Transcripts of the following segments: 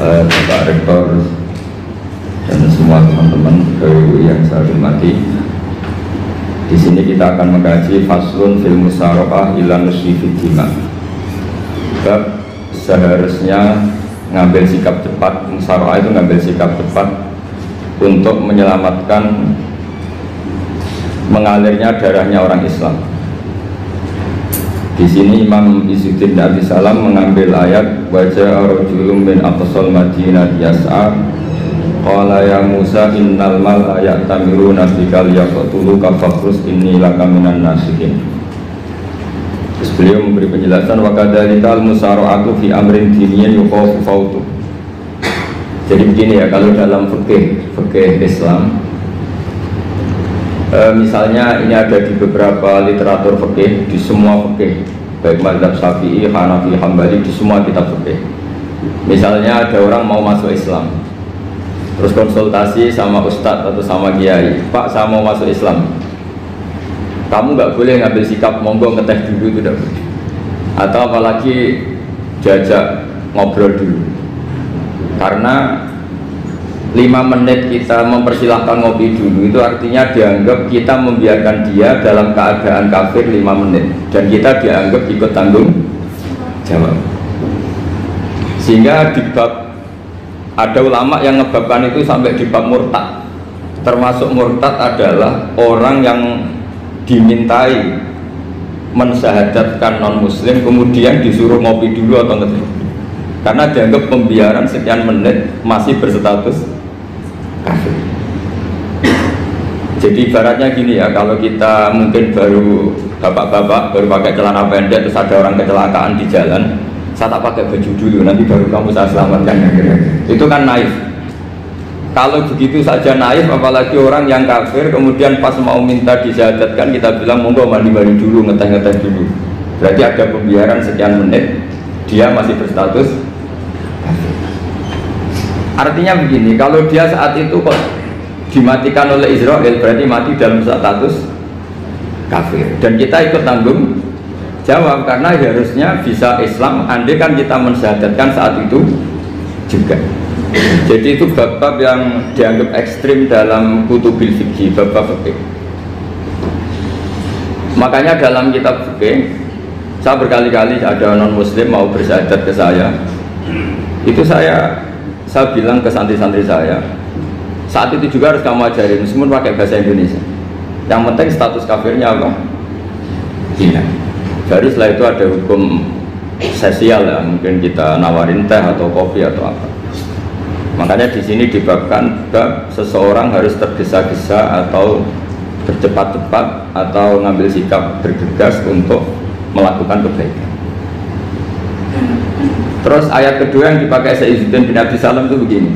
Bapak Rektor dan semua teman-teman yang saya hormati. Di sini kita akan mengkaji faslun fil musyarakah ila nusyi fid dima. Bab seharusnya ngambil sikap cepat, musyarakah itu ngambil sikap cepat untuk menyelamatkan mengalirnya darahnya orang Islam. Di sini Imam Izzuddin Abi Salam mengambil ayat wajah rajulun min aqsal Madinah yas'a qala ya Musa innal mal ya'tamiruna bika liyaqtuluka fakhrus inni laka minan nasihin. Terus beliau memberi penjelasan wa kadzalikal musara'atu fi amrin diniyyin yuqafu fautu. Jadi begini ya, kalau dalam fikih Islam misalnya ini ada di beberapa literatur fikih, di semua fikih baik mazhab Syafi'i, Hanafi, Hambali, di semua kitab fikih. Misalnya ada orang mau masuk Islam, terus konsultasi sama ustadz atau sama kiai, Pak saya mau masuk Islam, kamu nggak boleh ngambil sikap monggo ngeteh dulu, itu tidak boleh. Atau apalagi diajak ngobrol dulu, karena 5 menit kita mempersilahkan ngopi dulu itu artinya dianggap kita membiarkan dia dalam keadaan kafir 5 menit dan kita dianggap ikut tanggung jawab. Sehingga di bab, ada ulama yang ngebabkan itu sampai di bab murtad. Termasuk murtad adalah orang yang dimintai mensyahadatkan non muslim kemudian disuruh ngopi dulu atau ngeteh, karena dianggap pembiaran sekian menit masih berstatus kafir. Jadi ibaratnya gini ya, kalau kita mungkin baru bapak-bapak baru pakai celana pendek terus ada orang kecelakaan di jalan, saya tak pakai baju dulu nanti baru kamu saya selamatkan, itu kan naif. Kalau begitu saja naif, apalagi orang yang kafir kemudian pas mau minta disyahadatkan kita bilang monggo mandi-mandi dulu, ngeteh-ngeteh dulu, berarti ada pembiaran sekian menit dia masih berstatus kafir. Artinya begini, kalau dia saat itu kok dimatikan oleh Israel berarti mati dalam status kafir dan kita ikut tanggung jawab, karena harusnya bisa Islam andai kan kita mensyahadatkan saat itu juga. Jadi itu bab-bab yang dianggap ekstrim dalam kutubil fikih, bab-bab fikih. Makanya dalam kitab fikih saya berkali-kali ada non muslim mau bersyahadat ke saya, itu saya bilang ke santri-santri saya, saat itu juga harus kamu ajarin meskipun pakai bahasa Indonesia, yang penting status kafirnya apa? Iya. Jadi setelah itu ada hukum sosial ya, mungkin kita nawarin teh atau kopi atau apa. Makanya di sini dibabkan bab seseorang harus tergesa-gesa atau bercepat-cepat atau ngambil sikap bergegas untuk melakukan kebaikan. Terus ayat kedua yang dipakai Izzuddin bin Abi Salam itu begini.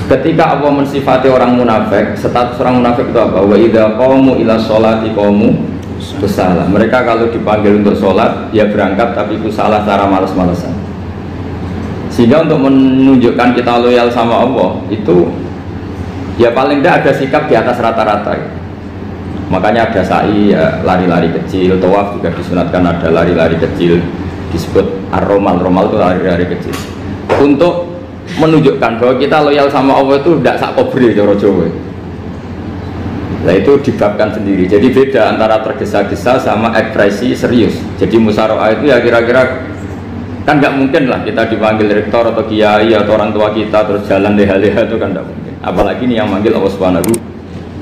Ketika Allah mensifati orang munafik, status orang munafik itu apa? Wa idza qamu ila sholati qamu kusala. Mereka kalau dipanggil untuk sholat, ya berangkat tapi kusala secara malas-malasan. Sehingga untuk menunjukkan kita loyal sama Allah itu ya paling tidak ada sikap di atas rata-rata. Makanya ada sa'i ya, lari-lari kecil, tawaf juga disunatkan ada lari-lari kecil, disebut ar-romal, romal itu lari-lari kecil untuk menunjukkan bahwa kita loyal sama Allah itu tidak sak kobri cara Jawa. Nah itu dibabkan sendiri. Jadi beda antara tergesa-gesa sama ekspresi serius. Jadi musyarakah itu ya kira-kira kan nggak mungkin lah kita dipanggil rektor atau kiai atau orang tua kita terus jalan leha-leha, itu kan nggak mungkin. Apalagi ini yang manggil Allah Subhanahu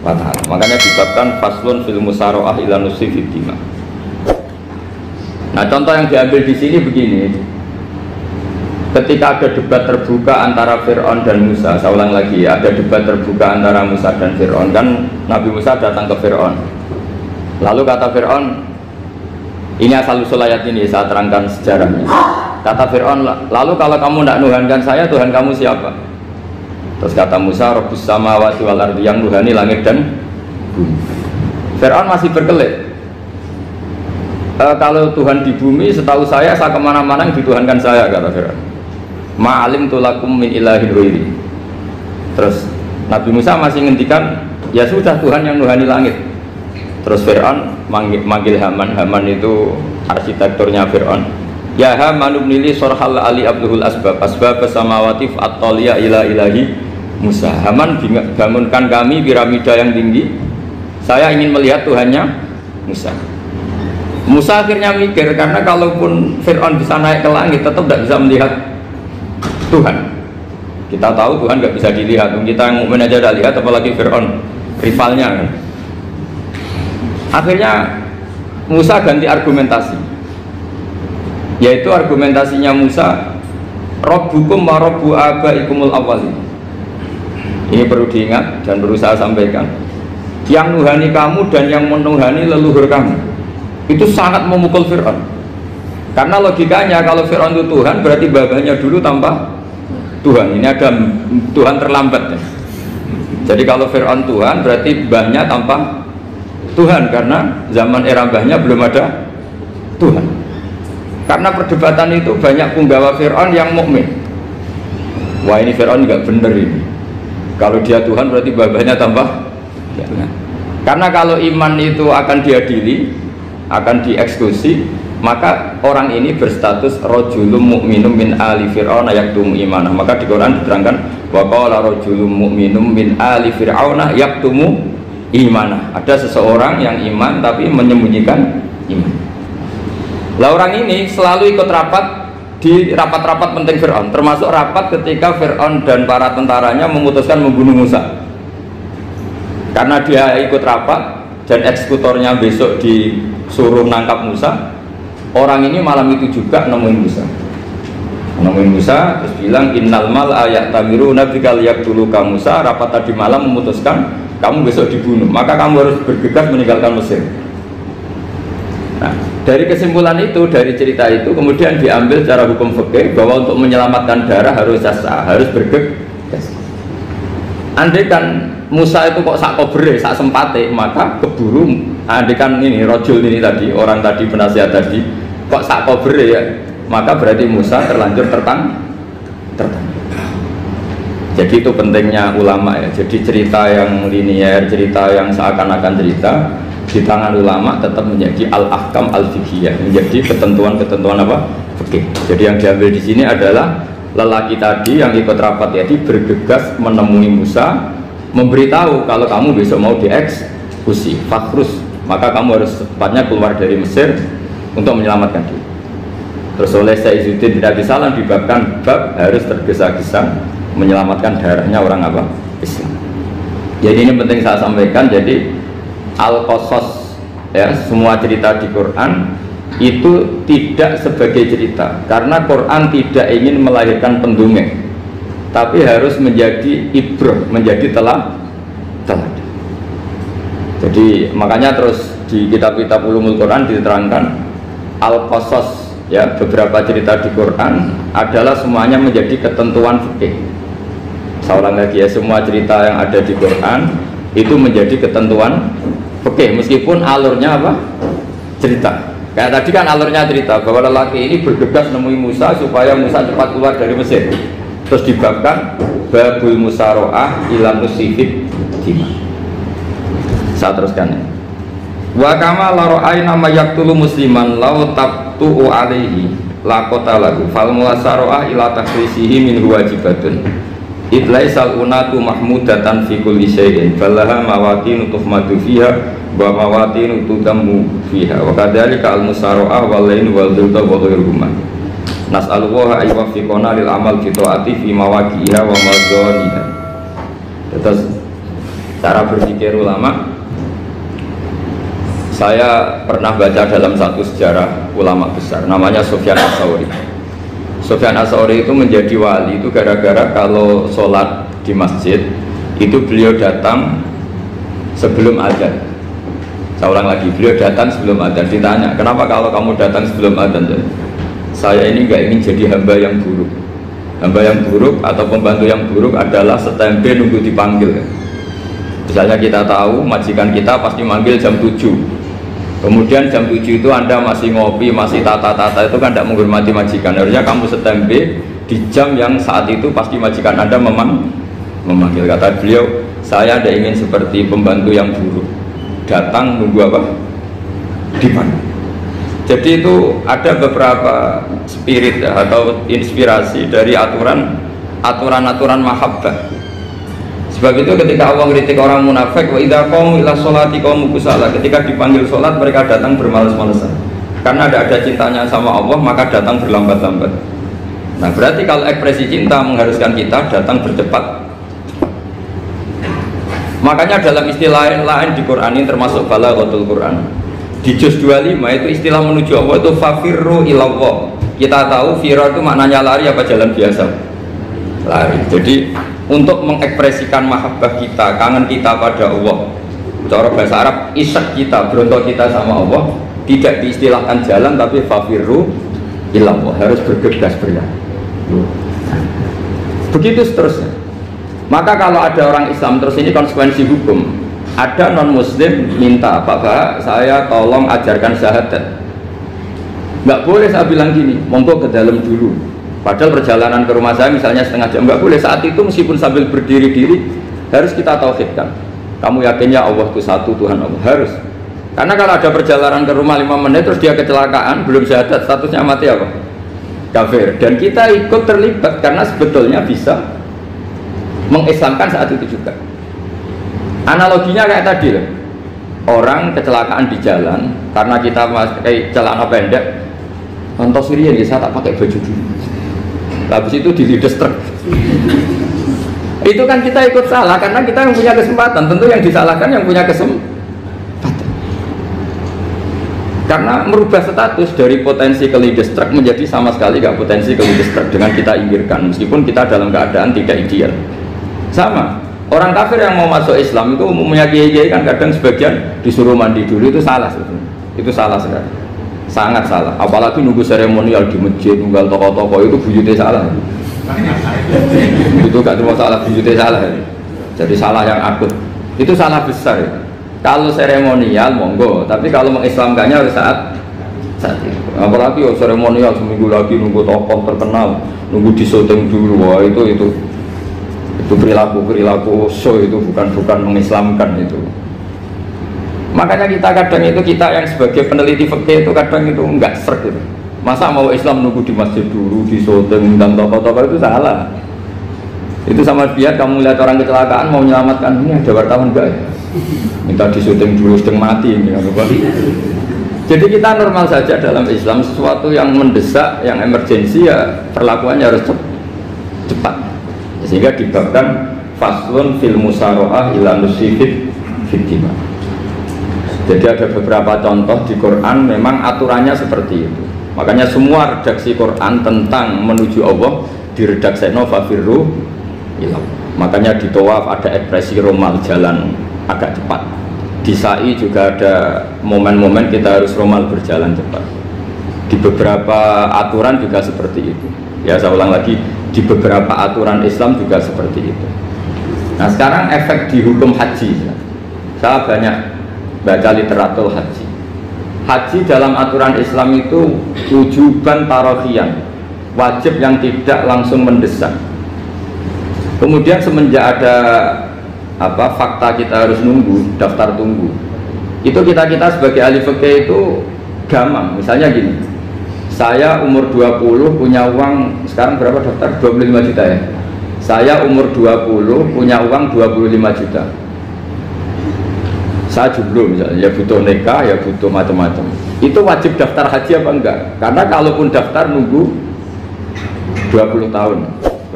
wa ta'ala. Makanya dibabkan faslun fil musyarakah ila nusyi fid dima. Nah contoh yang diambil di sini begini. Ketika ada debat terbuka antara Fir'aun dan Musa, saya ulang lagi ya, ada debat terbuka antara Musa dan Fir'aun, kan Nabi Musa datang ke Fir'aun. Lalu kata Fir'aun, ini asal-usul ayat ini saya terangkan sejarahnya. Kata Fir'aun, lalu kalau kamu tidak nuhankan saya, Tuhan kamu siapa? Terus kata Musa, Rabbus samawati wal ardi, yang nuhani langit dan bumi. Fir'aun masih berkelit. Kalau Tuhan di bumi, setahu saya kemana-mana yang dituhankan saya, kata Fir'aun. Ma'alim tulakum min ilahin ghairi. Terus Nabi Musa masih ngendikan, ya sudah Tuhan yang nuhani langit. Terus Fir'aun manggil Haman. Haman itu arsitekturnya Fir'aun. Ya Haman ibnili sorhal ali abduhul asbab samawati at-taliya ila ilahi Musa. Haman, bangunkan kami piramida yang tinggi, saya ingin melihat Tuhannya Musa. Musa akhirnya mikir, karena kalaupun Fir'aun bisa naik ke langit tetap tidak bisa melihat Tuhan. Kita tahu Tuhan nggak bisa dilihat, kita yang mukmin aja tidak lihat, apalagi Fir'aun rivalnya kan. Akhirnya Musa ganti argumentasi, yaitu argumentasinya Musa, Rabbukum wa Rabbu abaikumul awwalin. Ini perlu diingat dan perlu saya sampaikan, yang nuhani kamu dan yang menuhani leluhur kamu, itu sangat memukul Fir'aun. Karena logikanya kalau Fir'aun itu Tuhan, berarti babanya dulu tanpa Tuhan. Ini ada Tuhan terlambat ya. Jadi kalau Fir'aun Tuhan, berarti mbahnya tanpa Tuhan, karena zaman era mbahnya belum ada Tuhan. Karena perdebatan itu banyak punggawa Fir'aun yang mukmin. Wah, ini Fir'aun nggak bener ini. Kalau dia Tuhan berarti babanya tanpa Tuhan. Karena kalau iman itu akan diadili, akan dieksekusi, maka orang ini berstatus rajulun mukminum min ali fir'auna yaktumu imanah. Maka di Quran diterangkan wa qala rajulun mukminum min ali fir'auna yaktumu imanah. Ada seseorang yang iman tapi menyembunyikan iman. Lah orang ini selalu ikut rapat di rapat-rapat penting Fir'aun, termasuk rapat ketika Fir'aun dan para tentaranya memutuskan membunuh Musa. Karena dia ikut rapat dan eksekutornya besok disuruh nangkap Musa, orang ini malam itu juga nemuin Musa terus bilang innal mal ayat tamiru nabikal yaktuluka Musa. Rapat tadi malam memutuskan kamu besok dibunuh, maka kamu harus bergegas meninggalkan Mesir. Nah, dari kesimpulan itu, dari cerita itu kemudian diambil secara hukum fikih bahwa untuk menyelamatkan darah harus jasa, harus bergegas. Andai kan Musa itu kok sak kobre, sak sempate, maka keburu. Andai kan ini rojul ini tadi, orang tadi penasihat tadi, kok sak kobre ya, maka berarti Musa terlanjur tertang. Jadi itu pentingnya ulama ya. Jadi cerita yang linear, cerita yang seakan-akan cerita di tangan ulama tetap menjadi al-ahkam al-fiqhiyah, menjadi ketentuan-ketentuan apa? Fikih. Jadi yang diambil di sini adalah lelaki tadi yang ikut rapat tadi bergegas menemui Musa, memberitahu kalau kamu besok mau dieksekusi, fakrus, maka kamu harus secepatnya keluar dari Mesir untuk menyelamatkan diri. Terus oleh Saizuddin tidak disalah dibabkan bab harus tergesa-gesa menyelamatkan darahnya orang apa? Islam. Jadi ini penting saya sampaikan. Jadi Al-Qasas ya, semua cerita di Quran itu tidak sebagai cerita, karena Quran tidak ingin melahirkan pendongeng, tapi harus menjadi ibrah, menjadi teladan. Jadi makanya terus di kitab-kitab ulumul Quran diterangkan Al-Qasas ya, beberapa cerita di Quran adalah semuanya menjadi ketentuan fikih. Saya ulang lagi ya, semua cerita yang ada di Quran itu menjadi ketentuan fikih, meskipun alurnya apa? Cerita. Kayak tadi kan alurnya cerita bahwa lelaki ini bergegas nemui Musa supaya Musa cepat keluar dari Mesir. Terus dibabkan babul musaroah ila musifid dima. Saya teruskan ya. Wa kama la ra'ayna ma yaqtulu musliman law tabtu'u alaihi la qatalahu fal musaroah ila takhrisihi min wajibatun. Idlaisal unatu mahmudatan fi kulli syai'in falaha mawatin tuhmadu fiha wa mawatin tudammu fiha wa kadzalika al musara'ah wal lain wal dhulta wa ghairuhuma. Nas'alullaha ayuwaffiqana lil amal fi ta'ati fi mawaqi'iha wa madhaniha. Terus cara berpikir ulama, saya pernah baca dalam satu sejarah ulama besar namanya Sufyan Ats-Tsauri. Sufyan Ats-Tsauri itu menjadi wali itu gara-gara kalau sholat di masjid itu beliau datang sebelum adzan. Saya ulang lagi, beliau datang sebelum adzan. Ditanya, kenapa kalau kamu datang sebelum adzan? Saya ini nggak ingin jadi hamba yang buruk. Hamba yang buruk atau pembantu yang buruk adalah setempe nunggu dipanggil. Misalnya kita tahu majikan kita pasti manggil jam 7. Kemudian jam 7 itu Anda masih ngopi, masih tata-tata, itu kan tidak menghormati majikan. Harusnya kamu setempe di jam yang saat itu pasti majikan Anda memanggil. Kata beliau, saya tidak ingin seperti pembantu yang buruk, datang nunggu apa? Dipanggil. Jadi itu ada beberapa spirit ya, atau inspirasi dari aturan-aturan mahabbah. Sebab itu ketika Allah kritik orang munafik, wa idza qamu ila sholati qamu kusala, ketika dipanggil sholat mereka datang bermalas-malasan. Karena ada cintanya sama Allah maka datang berlambat-lambat. Nah berarti kalau ekspresi cinta mengharuskan kita datang bercepat. Makanya dalam istilah lain di Quran ini termasuk balaghatul Quran. Di juz 25 itu istilah menuju Allah itu fafirru ilallah. Kita tahu firar itu maknanya lari apa jalan biasa? Lari. Jadi untuk mengekspresikan mahabbah kita, kangen kita pada Allah, cara bahasa Arab isyak kita, berontok kita sama Allah, tidak diistilahkan jalan tapi fafirru ilallah, harus bergegas berlari. Begitu seterusnya. Maka kalau ada orang Islam, terus ini konsekuensi hukum, ada non muslim minta, Pak, saya tolong ajarkan syahadat. Nggak boleh saya bilang gini, monggo ke dalam dulu. Padahal perjalanan ke rumah saya misalnya setengah jam, nggak boleh. Saat itu meskipun sambil berdiri-diri harus kita tauhidkan. Kamu yakinnya Allah itu satu, Tuhan Allah, harus. Karena kalau ada perjalanan ke rumah 5 menit terus dia kecelakaan, belum syahadat, statusnya mati apa? Kafir. Dan kita ikut terlibat karena sebetulnya bisa mengislamkan saat itu juga. Analoginya kayak tadi loh, orang kecelakaan di jalan karena kita pakai celana pendek, contoh Surian ya, saya tak pakai baju dulu, habis itu dilides truk. Itu kan kita ikut salah karena kita yang punya kesempatan. Tentu yang disalahkan yang punya kesempatan, karena merubah status dari potensi kelides truk menjadi sama sekali gak potensi kelides truk dengan kita inggirkan, meskipun kita dalam keadaan tidak ideal. Sama orang kafir yang mau masuk Islam itu umumnya kiai-kiai kan kadang sebagian disuruh mandi dulu, itu salah sebetulnya. Itu salah sekali, sangat salah. Apalagi nunggu seremonial di masjid, nunggal toko-toko, itu buyutnya salah. Itu gak cuma salah, buyutnya salah. Jadi salah yang akut, itu salah besar ya. Kalau seremonial monggo, tapi kalau mengislamkannya harus saat itu. Apalagi seremonial seminggu lagi nunggu tokoh terkenal, nunggu disyuting dulu, wah itu perilaku show, itu bukan mengislamkan itu. Makanya kita kadang itu, kita yang sebagai peneliti fikih itu kadang itu enggak serg gitu. Masa mau Islam nunggu di masjid dulu, di syuting dan tokoh-tokoh, itu salah. Itu sama biar kamu lihat orang kecelakaan mau menyelamatkan, ini ada wartawan enggak ya? Minta di syuting dulu sedang mati ini. Jadi kita normal saja dalam Islam, sesuatu yang mendesak, yang emergensi ya perlakuannya harus cepat. Sehingga dibabkan faslun fil musaro'ah ila nusifid fiddima. Jadi ada beberapa contoh di Quran memang aturannya seperti itu. Makanya semua redaksi Quran tentang menuju Allah diredakseno fafirru ilallah. Makanya di tawaf ada ekspresi romal, jalan agak cepat. Di sa'i juga ada momen-momen kita harus romal, berjalan cepat. Di beberapa aturan juga seperti itu. Ya saya ulang lagi, di beberapa aturan Islam juga seperti itu. Nah sekarang efek di hukum haji, saya banyak baca literatur haji. Haji dalam aturan Islam itu wujuban tarofian, wajib yang tidak langsung mendesak. Kemudian semenjak ada fakta kita harus nunggu, daftar tunggu, itu kita sebagai ahli fikih itu gampang. Misalnya gini, saya umur 20 punya uang, sekarang berapa daftar? 25 juta ya. Saya umur 20 punya uang 25 juta. Saya jomblo misalnya, ya butuh nikah, ya butuh macam-macam. Itu wajib daftar haji apa enggak? Karena kalaupun daftar nunggu 20 tahun.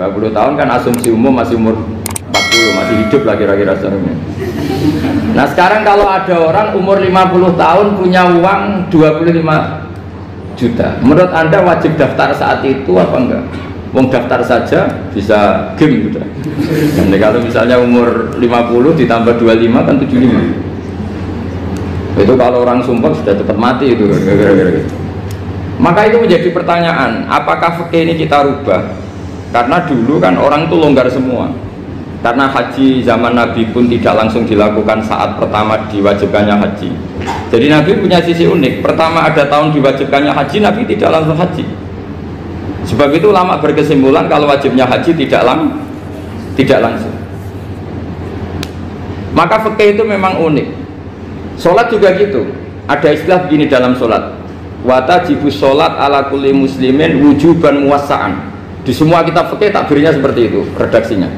20 tahun kan asumsi umum masih umur 40, masih hidup lah kira-kira seharusnya. Nah sekarang kalau ada orang umur 50 tahun punya uang 25 juta, menurut Anda wajib daftar saat itu apa enggak? Wong daftar saja bisa game gitu. Dan kalau misalnya umur 50 ditambah 25 kan 75. Itu kalau orang sumpah sudah cepat mati itu gara-gara gitu. Maka itu menjadi pertanyaan, apakah fikih ini kita rubah? Karena dulu kan orang itu longgar semua. Karena haji zaman Nabi pun tidak langsung dilakukan saat pertama diwajibkannya haji. Jadi Nabi punya sisi unik. Pertama ada tahun diwajibkannya haji, Nabi tidak langsung haji. Sebab itu ulama berkesimpulan kalau wajibnya haji tidak langsung. Maka fikih itu memang unik. Sholat juga gitu. Ada istilah begini dalam sholat. wa tajibus sholat ala kulli muslimin wujuban muwassa'an. Di semua kitab fikih takbirnya seperti itu redaksinya.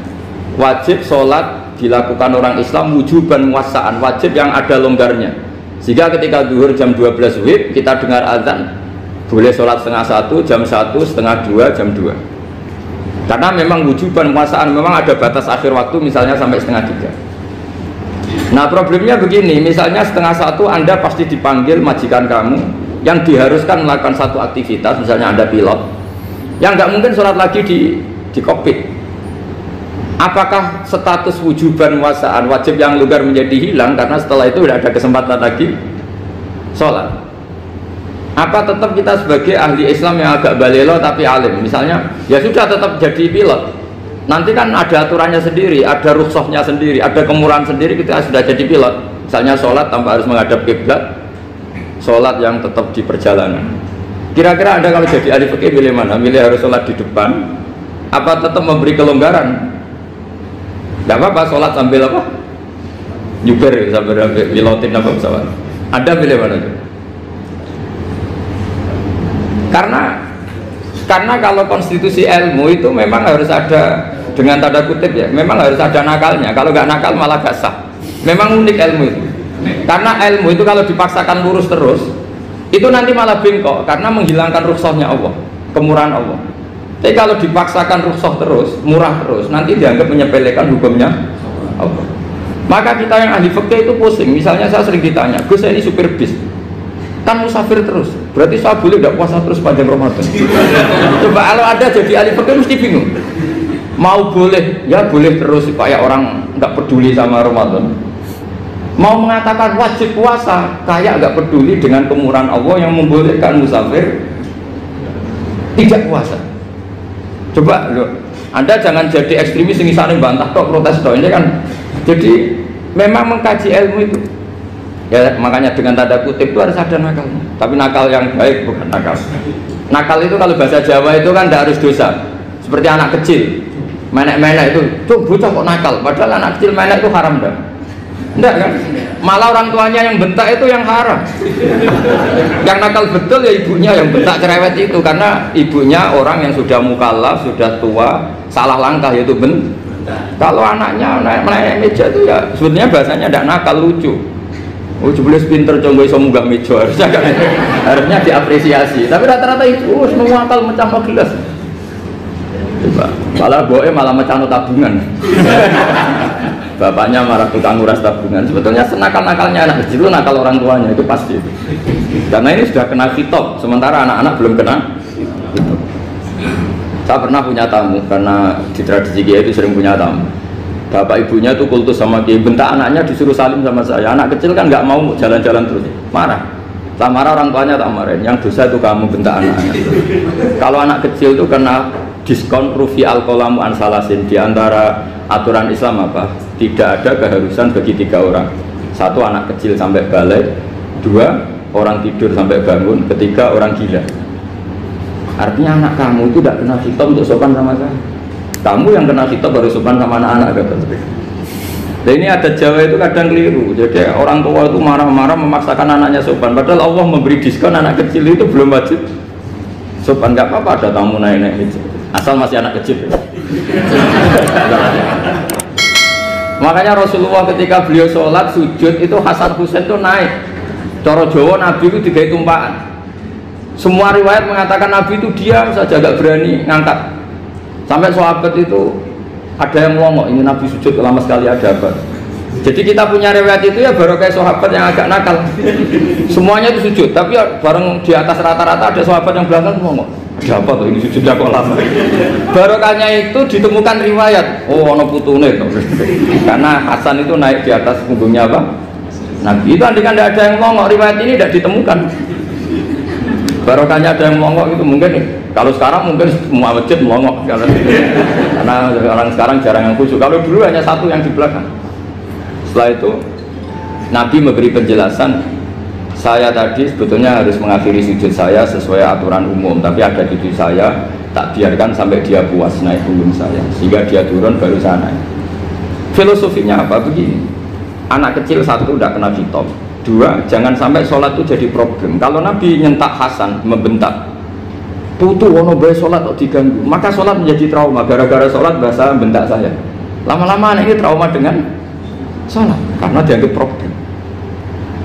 Wajib sholat dilakukan orang Islam wujuban muwassa'an, wajib yang ada longgarnya. Sehingga ketika zuhur jam 12 WIB kita dengar azan, boleh sholat setengah 1, jam 1, setengah 2, jam 2. Karena memang wujuban muwassa'an, memang ada batas akhir waktu misalnya sampai setengah 3. Nah problemnya begini, misalnya setengah 1 Anda pasti dipanggil majikan kamu yang diharuskan melakukan satu aktivitas, misalnya Anda pilot, yang nggak mungkin sholat lagi di kokpit. Apakah status wujuban muwassa'an, wajib yang longgar menjadi hilang karena setelah itu tidak ada kesempatan lagi sholat? Apa tetap kita sebagai ahli Islam yang agak balelo tapi alim, misalnya ya sudah tetap jadi pilot, nanti kan ada aturannya sendiri, ada rukhsahnya sendiri, ada kemurahan sendiri kita sudah jadi pilot, misalnya sholat tanpa harus menghadap kiblat, sholat yang tetap di perjalanan. Kira-kira Anda kalau jadi ahli fikih milih mana? Milih harus sholat di depan apa tetap memberi kelonggaran? Tidak apa-apa sholat sambil apa? Nyuper sambil pilotin apa pesawat. Anda pilih mana? Karena kalau konstitusi ilmu itu memang harus ada, dengan tanda kutip ya, memang harus ada nakalnya. Kalau nggak nakal malah gak sah. Memang unik ilmu itu. Karena ilmu itu kalau dipaksakan lurus terus, itu nanti malah bengkok karena menghilangkan rukhsahnya Allah, kemurahan Allah. Tapi kalau dipaksakan rukhsah terus, murah terus, nanti dianggap menyepelekan hukumnya Allah. Maka kita yang ahli fikih itu pusing. Misalnya saya sering ditanya, Gus saya ini supir bis, kan musafir terus, berarti saya boleh tidak puasa terus panjang Ramadan? Coba kalau ada jadi ahli fikih mesti bingung. Mau boleh, ya boleh terus supaya orang nggak peduli sama Ramadan. Mau mengatakan wajib puasa, kayak nggak peduli dengan kemurahan Allah yang membolehkan musafir tidak puasa. Coba loh, Anda jangan jadi ekstremis yang misalnya bantah kok protes toh, ini kan. Jadi memang mengkaji ilmu itu. Ya makanya dengan tanda kutip itu harus ada nakalnya. Tapi nakal yang baik, bukan nakal. Nakal itu kalau bahasa Jawa itu kan tidak harus dosa. Seperti anak kecil, menek-menek itu, tuh bocah kok nakal. Padahal anak kecil menek itu haram dah. Enggak kan? Malah orang tuanya yang bentak itu yang haram. Yang nakal betul ya ibunya yang bentak cerewet itu, karena ibunya orang yang sudah mukallaf, sudah tua, salah langkah yaitu bentak. Kalau anaknya naik meja itu ya sebetulnya bahasanya tidak nakal, lucu. Oh jelas pinter coba iso munggah meja, harusnya diapresiasi. Tapi rata-rata itu semua akal mecah gelas. Coba, malah boe malah mecah tabungan. Bapaknya marah tukang nguras tabungan. Sebetulnya senakal-nakalnya anak kecil itu nakal orang tuanya, itu pasti. Karena ini sudah kena khitab, sementara anak-anak belum kena khitab. Saya pernah punya tamu, karena di tradisi Kiai itu sering punya tamu. Bapak ibunya itu kultus sama Kiai, bentak anaknya disuruh salim sama saya. Anak kecil kan nggak mau jalan-jalan terus, marah. Tak marah orang tuanya tak marahin. Yang dosa itu kamu bentak anaknya. Kalau anak kecil itu kena diskon rufi al-qalamu an salasin. Di antara aturan Islam apa? Tidak ada keharusan bagi 3 orang. 1 anak kecil sampai balik, 2 orang tidur sampai bangun, 3 orang gila. Artinya anak kamu itu tidak kena khitab untuk sopan sama saya. Kamu yang kena khitab baru sopan sama anak-anak kata. Dan ini ada Jawa itu kadang keliru. Jadi orang tua itu marah-marah memaksakan anaknya sopan. Padahal Allah memberi diskon anak kecil itu belum wajib sopan. Nggak apa-apa ada tamu naik-naik asal masih anak kecil. Makanya Rasulullah ketika beliau sholat sujud itu Hasan Husain itu naik. Cara Jawa Nabi itu digawe tumpakan. Semua riwayat mengatakan Nabi itu diam saja, gak berani ngangkat. Sampai sahabat itu ada yang ngomong, ini Nabi sujud lama sekali ada apa? Jadi kita punya riwayat itu ya baru kayak sahabat yang agak nakal. Semuanya itu sujud, tapi ya bareng di atas rata-rata ada sahabat yang belakang ngomong, ada apa tuh ini sujudnya kok lama? Barokahnya itu ditemukan riwayat, oh ono putune tuh. Karena Hasan itu naik di atas punggungnya apa? Nabi itu andai kan tidak ada yang ngomong, riwayat ini tidak ditemukan. Barokahnya ada yang melongok itu mungkin, kalau sekarang mungkin semua masjid melongok karena orang sekarang jarang yang khusyuk. Kalau dulu hanya satu yang di belakang. Setelah itu Nabi memberi penjelasan, saya tadi sebetulnya harus mengakhiri sujud saya sesuai aturan umum, tapi ada cucu saya tak biarkan sampai dia puas naik punggung saya, sehingga dia turun baru saya naik. Filosofinya apa? Begini, anak kecil satu udah kena khitab, Dua, jangan sampai sholat itu jadi problem. Kalau Nabi nyentak Hasan, membentak, putu wono bae sholat kok diganggu, maka sholat menjadi trauma. Gara-gara sholat bahasa bentak saya. Lama-lama anak ini trauma dengan sholat karena dianggap problem.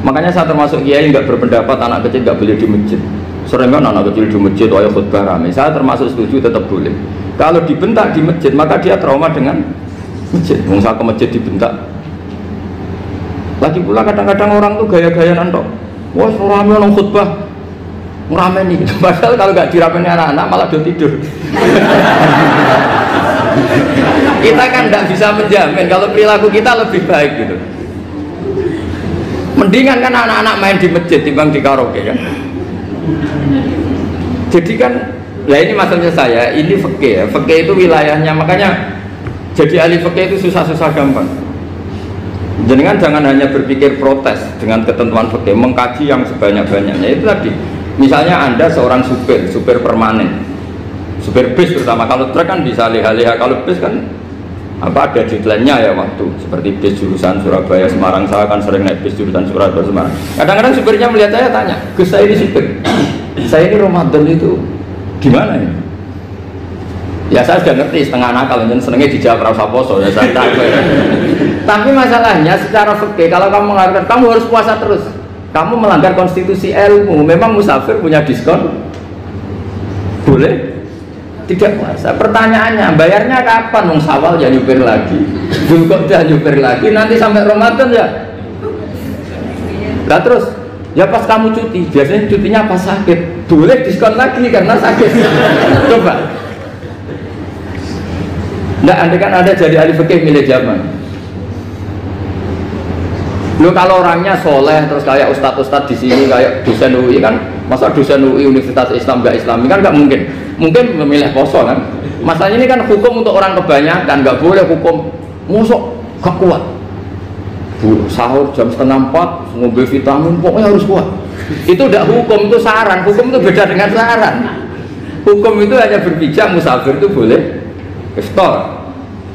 Makanya saya termasuk kiai nggak berpendapat anak kecil nggak boleh di masjid. Sering kan anak kecil di masjid, ayo khutbah rame. Saya termasuk setuju, tetap boleh. Kalau dibentak di masjid, maka dia trauma dengan masjid. Misal ke masjid dibentak. Lagi pula kadang-kadang orang tuh gaya-gayaan tok. Wah, rame orang khutbah, ngeramen nih. Padahal kalau nggak diramein anak-anak malah udah tidur. Kita kan nggak bisa menjamin kalau perilaku kita lebih baik gitu. Mendingan kan anak-anak main di masjid timbang di karaoke kan. Jadi kan, lah ini maksudnya saya, ini fikih ya. Fikih itu wilayahnya, makanya jadi ahli fikih itu susah-susah gampang. Jangan hanya berpikir protes dengan ketentuan fikih, mengkaji yang sebanyak-banyaknya. Itu tadi, misalnya Anda seorang supir permanen, supir bis terutama. Kalau truk kan bisa lihat-lihat, kalau bis kan apa ada deadline-nya ya waktu. Seperti bis jurusan Surabaya Semarang, saya kan sering naik bis jurusan Surabaya Semarang. Kadang-kadang supirnya melihat saya tanya, Gus saya ini supir, saya ini Ramadan itu gimana ini? Ya saya sudah ngerti setengah nakal, dan senengnya dijawab rasa poso ya saya tahu. Tapi masalahnya secara fikih kalau kamu mengatakan kamu harus puasa terus, kamu melanggar konstitusi ilmu. Memang musafir punya diskon? Boleh? Tidak puasa. Pertanyaannya, bayarnya kapan? Wong Syawal ya nyupir lagi, Dzulqa'dah nyupir lagi, nanti sampai Ramadan ya. Lah terus, ya pas kamu cuti, biasanya cutinya pas sakit, boleh diskon lagi karena sakit. Coba. Nggak, andai kan ada jadi ahli fikih milih zaman. Lo kalau orangnya soleh terus kayak ustadz-ustadz di sini kayak dosen UI kan, masa dosen UI Universitas Islam nggak Islami kan nggak mungkin. Mungkin memilih poso kan. Masalahnya ini kan hukum untuk orang kebanyakan, nggak boleh hukum musok gak kuat. Sahur jam 3:30 ngombe vitamin pokoknya harus kuat. Itu udah hukum, itu saran. Hukum itu beda dengan saran. Hukum itu hanya berpijak musafir itu boleh iftar.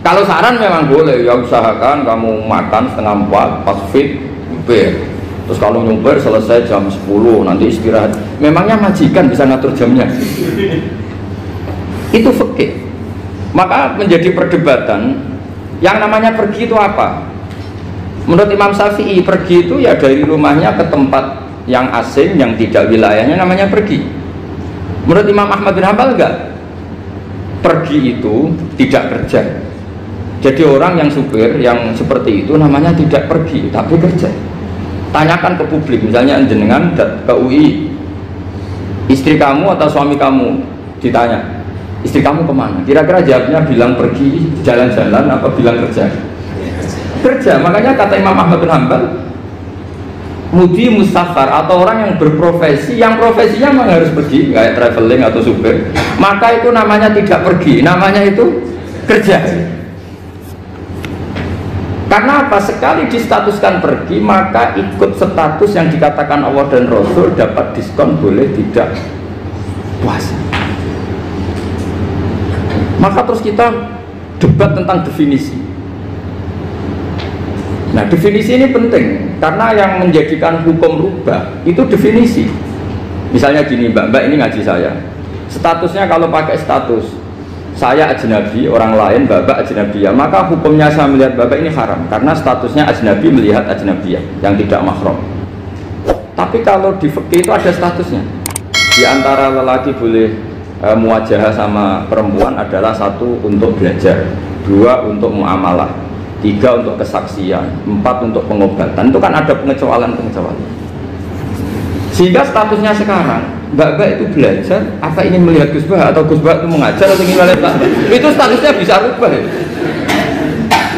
Kalau saran memang boleh, ya usahakan kamu makan 3:30 pas fit nyupir. Terus kalau nyupir selesai jam 10 nanti istirahat. Memangnya majikan bisa ngatur jamnya? Itu fikih. Maka menjadi perdebatan yang namanya pergi itu apa? Menurut Imam Syafi'i pergi itu ya dari rumahnya ke tempat yang asing yang tidak wilayahnya namanya pergi. Menurut Imam Ahmad bin Hanbal enggak. Pergi itu tidak kerja. Jadi orang yang supir yang seperti itu namanya tidak pergi tapi kerja. Tanyakan ke publik, misalnya jenengan ke UI, istri kamu atau suami kamu ditanya, istri kamu kemana? Kira-kira jawabnya bilang pergi jalan-jalan apa bilang kerja? Kerja. Makanya kata Imam Ahmad bin Hanbal, mudi mustafar atau orang yang berprofesi, yang profesinya memang harus pergi, kayak traveling atau supir, maka itu namanya tidak pergi, namanya itu kerja. Karena apa? Sekali distatuskan pergi, maka ikut status yang dikatakan Allah dan Rasul, dapat diskon, boleh tidak puasa. Maka terus kita debat tentang definisi. Nah, definisi ini penting karena yang menjadikan hukum rubah itu definisi. Misalnya gini, mbak ini ngaji saya, statusnya kalau pakai status saya ajnabi, orang lain bapak ajnabiyah, maka hukumnya saya melihat bapak ini haram karena statusnya ajnabi melihat ajnabiyah yang tidak mahram. Tapi kalau di fikih itu ada statusnya. Di antara lelaki boleh muwajahah sama perempuan adalah satu untuk belajar, dua untuk muamalah, tiga untuk kesaksian, empat untuk pengobatan. Itu kan ada pengecualian. Sehingga statusnya sekarang mbak itu belajar apa ingin melihat Gus Bah atau Gus Bah itu mengajar atau ingin melihat Mbak, itu statusnya bisa rubah ya.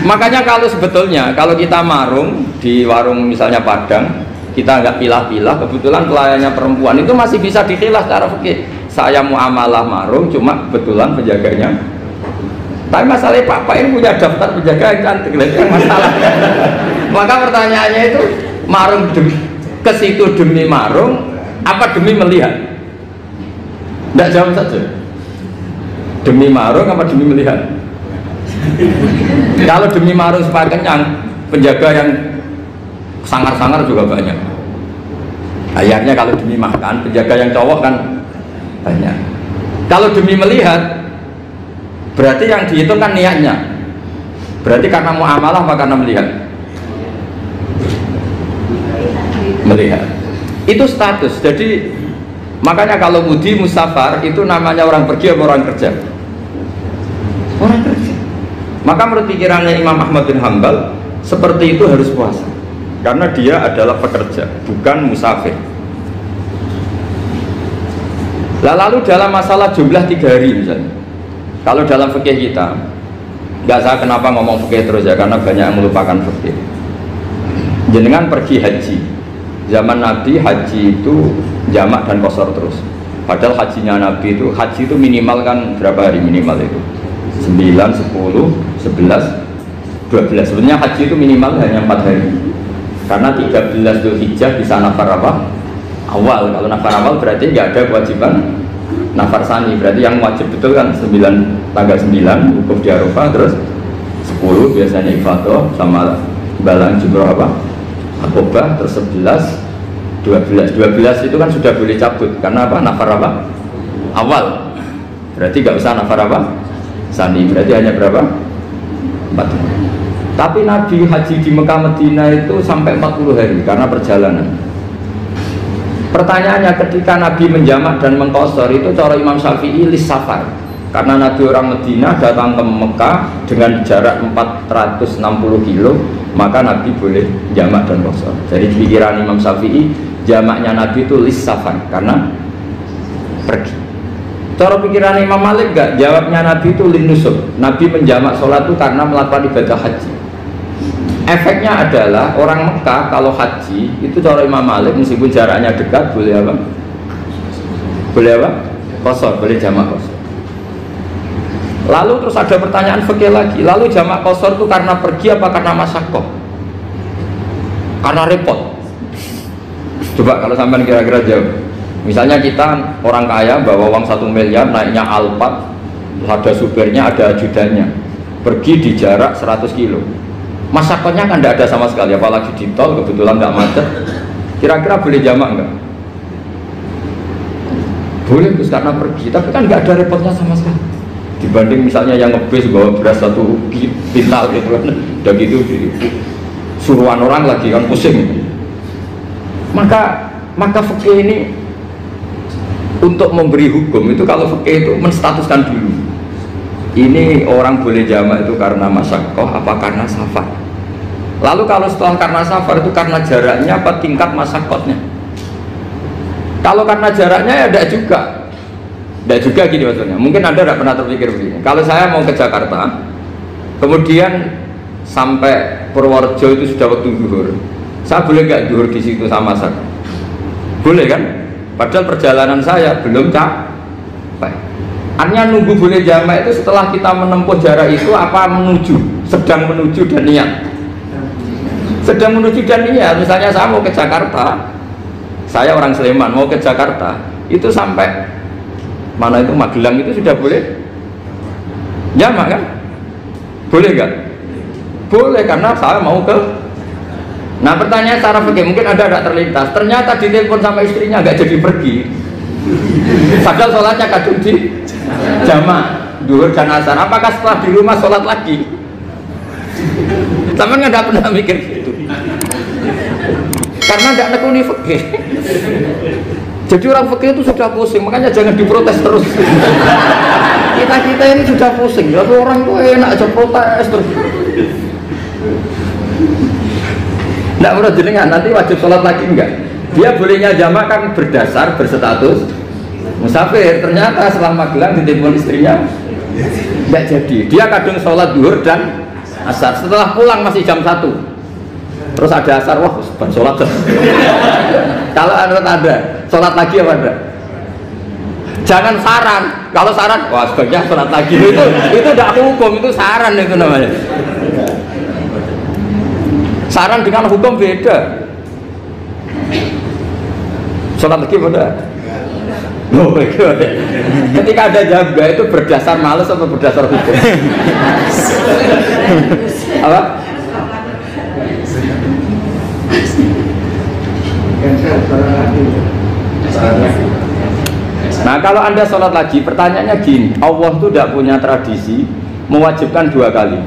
Makanya kalau sebetulnya kalau kita marung di warung misalnya Padang, kita nggak pilah-pilah, kebetulan pelayannya perempuan, itu masih bisa dikhilaf secara fikih. Saya muamalah marung cuma kebetulan penjaganya. Tapi masalahnya papa ini punya daftar penjaga yang cantik, yang masalah. Maka pertanyaannya itu marung ke situ demi marung apa demi melihat? Tidak jawab saja. Demi marung apa demi melihat? Kalau demi marung supaya kenyang, penjaga yang sangar-sangar juga banyak. Akhirnya kalau demi makan, penjaga yang cowok kan banyak. Kalau demi melihat, berarti yang dihitung kan niatnya. Berarti karena muamalah apa karena melihat? Melihat. Itu status. Jadi makanya kalau mudi musafar itu namanya orang pergi atau orang kerja? Orang kerja. Maka menurut pikirannya Imam Ahmad bin Hambal, seperti itu harus puasa. Karena dia adalah pekerja, bukan musafir. Lalu dalam masalah jumlah 3 hari misalnya, kalau dalam fikih kita, nggak saya kenapa ngomong fikih terus ya, karena banyak yang melupakan fikih. Jenengan pergi haji, zaman Nabi haji itu jamak dan qashar terus. Padahal hajinya Nabi itu, haji itu minimal kan berapa hari minimal itu? 9, 10, 11, 12. Sebenarnya haji itu minimal hanya 4 hari. Karena 13 Dzulhijjah bisa nafar apa? Awal. Kalau nafar awal berarti nggak ada kewajiban nafar sani. Berarti yang wajib betul kan tanggal 9 wukuf di Arafah, terus 10 biasanya ifadah sama balang jumroh apa? Akobah, terus 11, 12 itu kan sudah boleh cabut karena apa? Nafar apa? Awal. Berarti nggak usah nafar apa? Sani. Berarti hanya berapa? 4 hari. Tapi Nabi haji di Mekah Medina itu sampai 40 hari karena perjalanan. Pertanyaannya, ketika Nabi menjamak dan mengqashar itu cara Imam Syafi'i lis safar. Karena Nabi orang Medina datang ke Mekah dengan jarak 460 kilo, maka Nabi boleh jamak dan qashar. Jadi pikiran Imam Syafi'i, jamaknya Nabi itu lis safar karena pergi. Cara pikiran Imam Malik enggak, jawabnya Nabi itu lin nusuk. Nabi menjamak sholat itu karena melakukan ibadah haji. Efeknya adalah orang Mekah kalau haji itu cara Imam Malik meskipun jaraknya dekat boleh apa? Boleh apa? Qashar, boleh jamak qashar. Lalu terus ada pertanyaan fikih lagi. Lalu jamak qashar itu karena pergi apa karena masyaqqah? Karena repot. Coba kalau sampean kira-kira jawab. Misalnya kita orang kaya bawa uang 1 miliar naiknya Alphard, ada supirnya, ada ajudannya, pergi di jarak 100 kilo. Masyaqqahnya kan tidak ada sama sekali, apalagi di tol kebetulan nggak macet. Kira-kira boleh jamak nggak? Boleh, terus karena pergi, tapi kan nggak ada repotnya sama sekali. Dibanding misalnya yang ngebis bawa beras 1 pintal gitu kan, udah gitu suruhan orang lagi kan pusing. Maka fikih ini untuk memberi hukum itu, kalau fikih itu menstatuskan dulu. Ini orang boleh jamak itu karena masyaqqah apa karena safar. Lalu kalau setelah karena safar itu karena jaraknya apa tingkat masyaqqahnya. Kalau karena jaraknya ya tidak juga. Tidak juga gini maksudnya. Mungkin Anda tidak pernah terpikir begini. Kalau saya mau ke Jakarta, kemudian sampai Purworejo itu sudah waktu zuhur, saya boleh nggak zuhur di situ sama saya? Boleh kan? Padahal perjalanan saya belum capek. Artinya nunggu boleh jamak itu setelah kita menempuh jarak itu apa menuju, sedang menuju dan niat. Sedang menuju dan niat. Misalnya saya mau ke Jakarta, saya orang Sleman mau ke Jakarta, itu sampai mana itu Magelang itu sudah boleh jamak kan? Boleh nggak? Boleh karena saya mau ke. Nah pertanyaan secara fikih mungkin ada tidak terlintas. Ternyata ditelepon sama istrinya nggak jadi pergi. Padahal sholatnya kadung di jamak duhur dan asar. Apakah setelah di rumah sholat lagi? Sama nggak pernah mikir gitu. Karena nggak nekuni fikih. Jadi orang fikih itu sudah pusing, makanya jangan diprotes terus. Kita ini sudah pusing. Tapi orang itu enak aja protes terus. Nggak pernah jenengan nanti wajib sholat lagi enggak? Dia bolehnya jamak kan berdasar berstatus musafir. Ternyata selama Magelang ditelepon istrinya nggak jadi. Dia kadang sholat duhur dan asar. Setelah pulang masih jam 1. Terus ada asar, wah sholat. Kalau ada sholat lagi apa ada? Jangan saran. Kalau saran, wah sebaiknya sholat lagi. Itu tidak hukum, itu saran itu namanya. Saran dengan hukum beda. Sholat lagi pada. Oh, ketika ada jaga itu berdasar malas atau berdasar hukum? Apa? Nah kalau anda sholat lagi, pertanyaannya gini, Allah tuh tidak punya tradisi mewajibkan 2 kali.